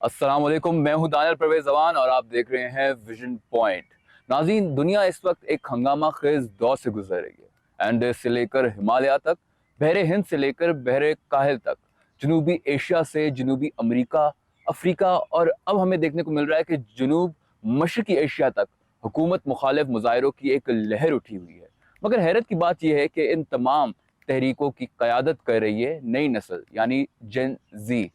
السلام علیکم، میں ہوں دانیال پرویز زوان اور آپ دیکھ رہے ہیں ویژن پوائنٹ۔ ناظرین، دنیا اس وقت ایک ہنگامہ خیز دور سے گزر رہی ہے۔ اینڈیز سے لے کر ہمالیہ تک، بحر ہند سے لے کر بحر کاہل تک، جنوبی ایشیا سے جنوبی امریکہ، افریقہ اور اب ہمیں دیکھنے کو مل رہا ہے کہ جنوب مشرقی ایشیا تک حکومت مخالف مظاہروں کی ایک لہر اٹھی ہوئی ہے۔ مگر حیرت کی بات یہ ہے کہ ان تمام تحریکوں کی قیادت کر رہی ہے نئی نسل، یعنی جن زی۔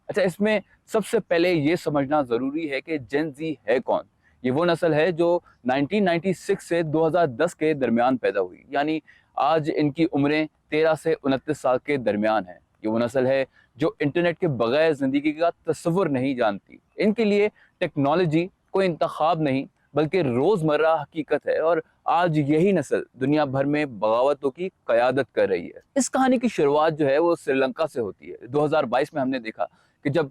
اچھا، اس میں سب سے پہلے یہ سمجھنا ضروری ہے کہ جن زی ہے کون۔ یہ وہ نسل ہے جو 1996 سے 2010 کے درمیان پیدا ہوئی، یعنی آج ان کی عمریں 13 سے 29 سال کے درمیان ہیں۔ یہ وہ نسل ہے جو انٹرنیٹ کے بغیر زندگی کا تصور نہیں جانتی۔ ان کے لیے ٹیکنالوجی کوئی انتخاب نہیں بلکہ روزمرہ حقیقت ہے، اور آج یہی نسل دنیا بھر میں بغاوتوں کی قیادت کر رہی ہے۔ اس کہانی کی شروعات جو ہے وہ سری لنکا سے ہوتی ہے۔ 2022 میں ہم نے دیکھا کہ جب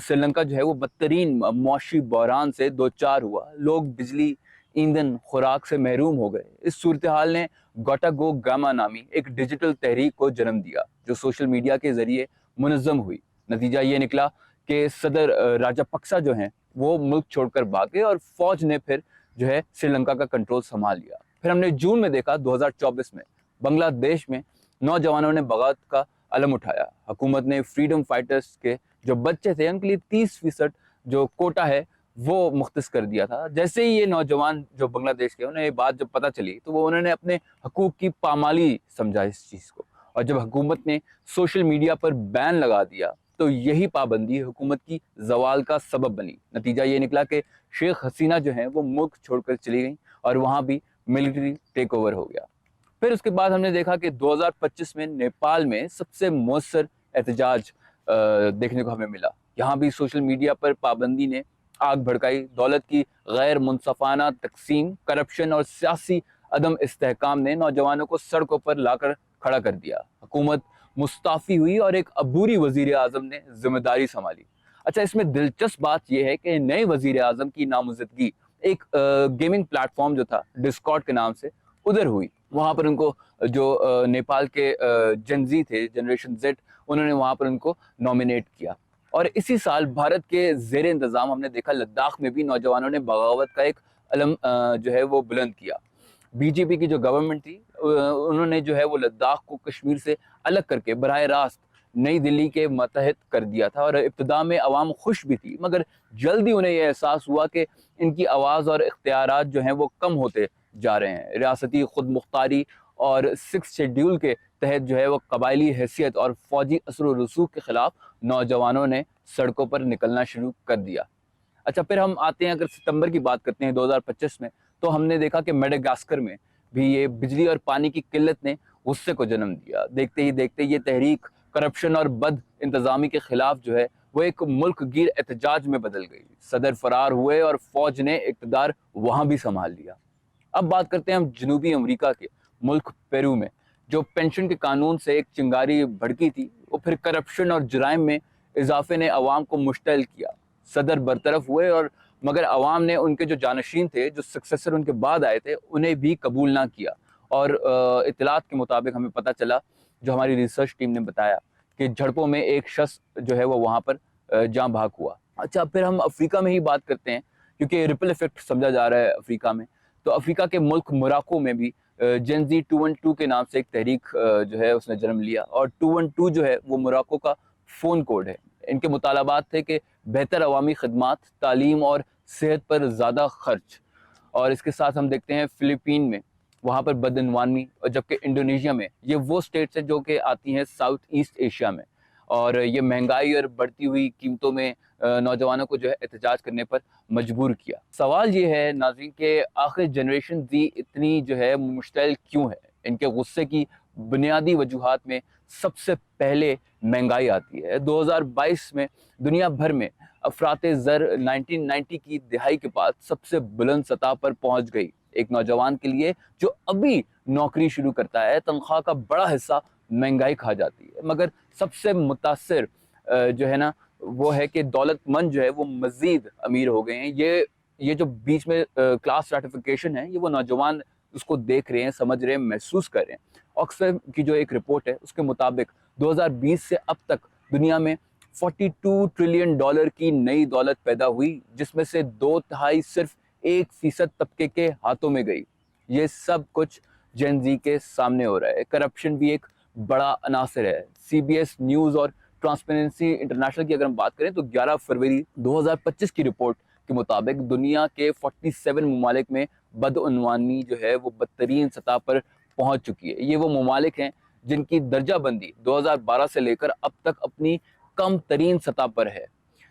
سری لنکا جو ہے وہ بدترین معاشی بحران سے دوچار ہوا، لوگ بجلی، ایندھن، خوراک سے محروم ہو گئے۔ اس صورتحال نے گوٹا گو گاما نامی ایک ڈیجیٹل تحریک کو جنم دیا جو سوشل میڈیا کے ذریعے منظم ہوئی۔ نتیجہ یہ نکلا کہ صدر راجا پکسا جو ہیں وہ ملک چھوڑ کر بھاگے اور فوج نے پھر جو ہے سری لنکا کا کنٹرول سنبھال لیا۔ پھر ہم نے جون میں دیکھا 2024 میں بنگلہ دیش میں نوجوانوں نے بغاوت کا علم اٹھایا۔ حکومت نے فریڈم فائٹرز کے جو بچے تھے ان کے لیے 30% جو کوٹا ہے وہ مختص کر دیا تھا۔ جیسے ہی یہ نوجوان جو بنگلہ دیش کے انہیں یہ بات جب پتہ چلی تو انہوں نے اپنے حقوق کی پامالی سمجھا اس چیز کو، اور جب حکومت نے سوشل میڈیا پر بین لگا دیا تو یہی پابندی حکومت کی زوال کا سبب بنی۔ نتیجہ یہ نکلا کہ شیخ حسینہ جو ہیں وہ ملک چھوڑ کر چلی گئیں اور وہاں بھی ملٹری ٹیک اوور ہو گیا۔ پھر اس کے بعد ہم نے دیکھا کہ 2025 میں نیپال میں سب سے مؤثر احتجاج دیکھنے کو ہمیں ملا۔ یہاں بھی سوشل میڈیا پر پابندی نے آگ بھڑکائی۔ دولت کی غیر منصفانہ تقسیم، کرپشن اور سیاسی عدم استحکام نے نوجوانوں کو سڑکوں پر لا کر کھڑا کر دیا۔ حکومت مستعفی ہوئی اور ایک عبوری وزیر اعظم نے ذمہ داری سنبھالی۔ اچھا، اس میں دلچسپ بات یہ ہے کہ نئے وزیر اعظم کی نامزدگی ایک گیمنگ پلیٹ فارم جو تھا ڈسکارڈ کے نام سے ادھر ہوئی۔ وہاں پر ان کو جو نیپال کے جنزی تھے، جنریشن زیڈ، انہوں نے وہاں پر ان کو نامینیٹ کیا۔ اور اسی سال بھارت کے زیر انتظام ہم نے دیکھا لداخ میں بھی نوجوانوں نے بغاوت کا ایک علم جو ہے وہ بلند کیا۔ بی جے پی کی جو گورنمنٹ تھی انہوں نے جو ہے وہ لداخ کو کشمیر سے الگ کر کے براہ راست نئی دلی کے متحد کر دیا تھا، اور ابتدا میں عوام خوش بھی تھی، مگر جلدی انہیں یہ احساس ہوا کہ ان کی آواز اور اختیارات جو ہیں وہ کم ہوتے جا رہے ہیں۔ ریاستی خود مختاری اور 6 شیڈیول کے تحت جو ہے وہ قبائلی حیثیت اور فوجی اثر و رسوخ کے خلاف نوجوانوں نے سڑکوں پر نکلنا شروع کر دیا۔ اچھا، پھر ہم آتے ہیں، اگر ستمبر کی بات کرتے ہیں 2025 میں، تو ہم نے دیکھا کہ میڈاگاسکر میں بھی یہ بجلی اور پانی کی قلت نے غصے کو جنم دیا۔ دیکھتے ہی دیکھتے یہ تحریک کرپشن اور بد انتظامی کے خلاف جو ہے وہ ایک ملک گیر احتجاج میں بدل گئی۔ صدر فرار ہوئے اور فوج نے اقتدار وہاں بھی سنبھال لیا۔ اب بات کرتے ہیں ہم جنوبی امریکہ کے ملک پیرو میں، جو پینشن کے قانون سے ایک چنگاری بھڑکی تھی، وہ پھر کرپشن اور جرائم میں اضافے نے عوام کو مشتعل کیا۔ صدر برطرف ہوئے اور مگر عوام نے ان کے جو جانشین تھے، جو سکسیسر ان کے بعد آئے تھے، انہیں بھی قبول نہ کیا۔ اور اطلاعات کے مطابق ہمیں پتہ چلا، جو ہماری ریسرچ ٹیم نے بتایا، کہ جھڑپوں میں ایک شخص جو ہے وہ وہاں پر جاں بحق ہوا۔ اچھا، پھر ہم افریقہ میں ہی بات کرتے ہیں، کیونکہ ریپل ایفیکٹ سمجھا جا رہا ہے افریقہ میں۔ تو افریقہ کے ملک موراکو میں بھی جنزی 212 کے نام سے ایک تحریک جو ہے اس نے جنم لیا، اور 212 جو ہے وہ موراکو کا فون کوڈ ہے۔ ان کے مطالبات تھے کہ بہتر عوامی خدمات، تعلیم اور صحت پر زیادہ خرچ۔ اور اس کے ساتھ ہم دیکھتے ہیں فلپین میں، وہاں پر بدعنوانی، اور جبکہ انڈونیشیا میں، یہ وہ سٹیٹس ہیں جو کہ آتی ہیں ساؤتھ ایسٹ ایشیا میں، اور یہ مہنگائی اور بڑھتی ہوئی قیمتوں میں نوجوانوں کو جو ہے احتجاج کرنے پر مجبور کیا۔ سوال یہ ہے ناظرین کہ آخر جنریشن زی اتنی جو ہے مشتعل کیوں ہے؟ ان کے غصے کی بنیادی وجوہات میں سب سے پہلے مہنگائی آتی ہے۔ 2022 میں دنیا بھر میں افراط زر 1990 کی دہائی کے بعد سب سے بلند سطح پر پہنچ گئی۔ ایک نوجوان کے لیے جو ابھی نوکری شروع کرتا ہے، تنخواہ کا بڑا حصہ مہنگائی کھا جاتی ہے۔ مگر سب سے متاثر جو ہے نا وہ ہے کہ دولت مند جو ہے وہ مزید امیر ہو گئے ہیں۔ یہ جو بیچ میں کلاس اسٹریٹیفیکیشن ہے، یہ وہ نوجوان اس کو دیکھ رہے ہیں، سمجھ رہے ہیں، محسوس کر رہے ہیں۔ آکسفیم کی جو ایک رپورٹ ہے اس کے مطابق 2020 سے اب تک دنیا میں 42 ٹریلین ڈالر کی نئی دولت پیدا ہوئی، جس میں سے 2/3 صرف 1% طبقے کے ہاتھوں میں گئی۔ یہ سب کچھ جین زی کے سامنے ہو رہا ہے۔ کرپشن بھی ایک بڑا عناصر ہے۔ سی بی ایس نیوز اور ٹرانسپیرنسی انٹرنیشنل کی اگر ہم بات کریں تو 11 فروری 2025 کی رپورٹ کے مطابق دنیا کے 47 ممالک میں بدعنوانی جو ہے وہ بدترین سطح پر پہنچ چکی ہے۔ یہ وہ ممالک ہیں جن کی درجہ بندی 2012 سے لے کر اب تک اپنی کم ترین سطح پر ہے۔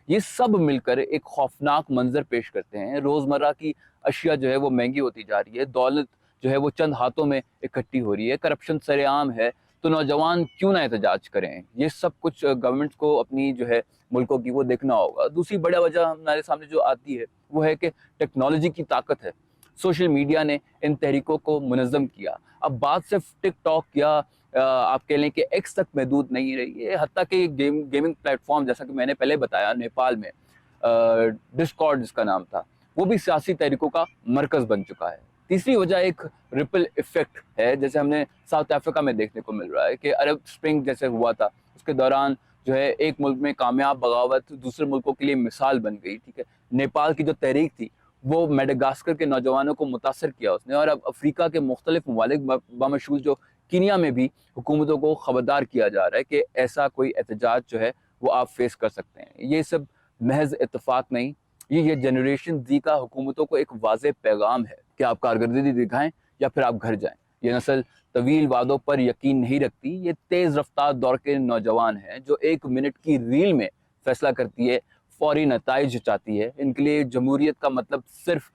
یہ سب مل کر ایک خوفناک منظر پیش کرتے ہیں۔ روزمرہ کی اشیاء جو ہے وہ مہنگی ہوتی جا رہی ہے، دولت جو ہے وہ چند ہاتھوں میں اکٹھی ہو رہی ہے، کرپشن سر عام ہے، تو نوجوان کیوں نہ احتجاج کریں؟ یہ سب کچھ گورنمنٹ کو اپنی جو ہے ملکوں کی وہ دیکھنا ہوگا۔ دوسری بڑا وجہ ہمارے سامنے جو آتی ہے وہ ہے کہ ٹیکنالوجی کی طاقت ہے۔ سوشل میڈیا نے ان تحریکوں کو منظم کیا۔ اب بات صرف ٹک ٹاک یا آپ کہہ لیں کہ ایکس تک محدود نہیں رہی ہے، حتیٰ کہ گیمنگ پلیٹ فارم جیسا کہ میں نے پہلے بتایا نیپال میں ڈسکارڈ جس کا نام تھا، وہ بھی سیاسی تحریکوں کا مرکز بن چکا ہے۔ تیسری وجہ ایک ریپل ایفیکٹ ہے، جیسے ہم نے ساؤتھ افریقہ میں دیکھنے کو مل رہا ہے کہ عرب اسپرنگ جیسے ہوا تھا، اس کے دوران جو ہے ایک ملک میں کامیاب بغاوت دوسرے ملکوں کے لیے مثال بن گئی، ٹھیک ہے۔ نیپال کی جو تحریک تھی وہ میڈاگاسکر کے نوجوانوں کو متاثر کیا اس نے، اور اب افریقہ کے مختلف ممالک بامشمول جو کینیا میں بھی حکومتوں کو خبردار کیا جا رہا ہے کہ ایسا کوئی احتجاج جو ہے وہ آپ فیس کر سکتے ہیں۔ یہ سب محض اتفاق نہیں، یہ جنریشن زی کا حکومتوں کو ایک واضح پیغام ہے کہ آپ کارکردگی دکھائیں یا پھر آپ گھر جائیں۔ یہ نسل طویل وعدوں پر یقین نہیں رکھتی، یہ تیز رفتار دور کے نوجوان ہیں جو 1 منٹ کی ریل میں فیصلہ کرتی ہے، فوری نتائج چاہتی ہے۔ ان کے لیے جمہوریت کا مطلب صرف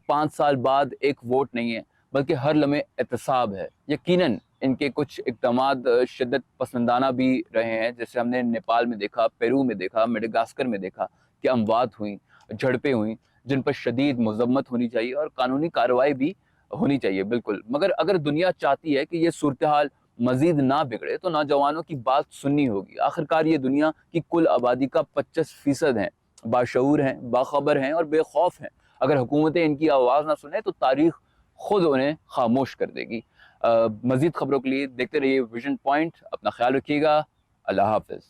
5 سال بعد ایک ووٹ نہیں ہے، بلکہ ہر لمحے احتساب ہے۔ یقیناً ان کے کچھ اقدامات شدت پسندانہ بھی رہے ہیں، جیسے ہم نے نیپال میں دیکھا، پیرو میں دیکھا، میڈاگاسکر میں دیکھا کہ اموات ہوئیں، جھڑپیں ہوئیں، جن پر شدید مذمت ہونی چاہیے اور قانونی کارروائی بھی ہونی چاہیے، بالکل۔ مگر اگر دنیا چاہتی ہے کہ یہ صورتحال مزید نہ بگڑے تو نوجوانوں کی بات سننی ہوگی۔ آخرکار یہ دنیا کی کل آبادی کا 25% ہیں، باشعور ہیں، باخبر ہیں اور بے خوف ہیں۔ اگر حکومتیں ان کی آواز نہ سنیں تو تاریخ خود انہیں خاموش کر دے گی۔ مزید خبروں کے لیے دیکھتے رہیے ویژن پوائنٹ۔ اپنا خیال رکھیے گا۔ اللہ حافظ۔